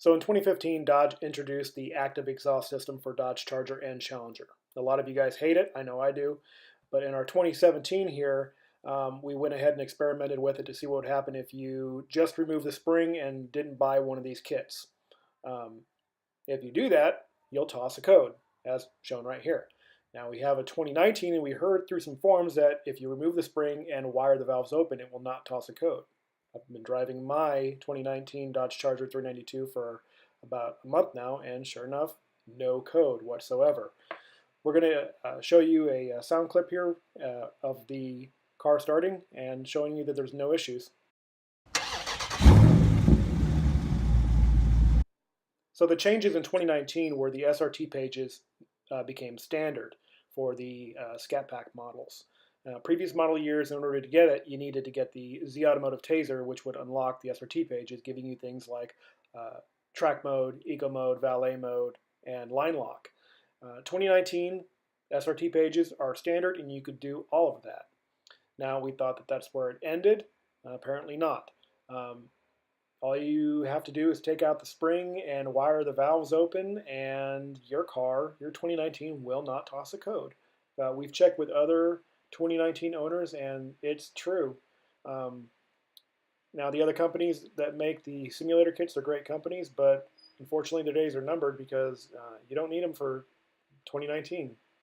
So in 2015, Dodge introduced the active exhaust system for Dodge Charger and Challenger. A lot of you guys hate it, I know I do, but in our 2017 here, we went ahead and experimented with it to see what would happen if you just remove the spring and didn't buy one of these kits. Um, if you do that, you'll toss a code, as shown right here. Now we have a 2019, and we heard through some forums that if you remove the spring and wire the valves open, it will not toss a code. I've been driving my 2019 Dodge Charger 392 for about a month now, and sure enough, no code whatsoever. We're going to show you a sound clip here of the car starting and showing you that there's no issues. So the changes in 2019 were the SRT pages became standard for the Scat Pack models. Previous model years, in order to get it, you needed to get the Z Automotive Taser, which would unlock the SRT pages, giving you things like track mode, eco mode, valet mode, and line lock. 2019 SRT pages are standard, and you could do all of that. Now we thought that that's where it ended. Apparently not. All you have to do is take out the spring and wire the valves open, and your car, your 2019, will not toss a code. We've checked with other 2019 owners, and it's true. Um, Now, the other companies that make the simulator kits are great companies, but unfortunately, their days are numbered because you don't need them for 2019.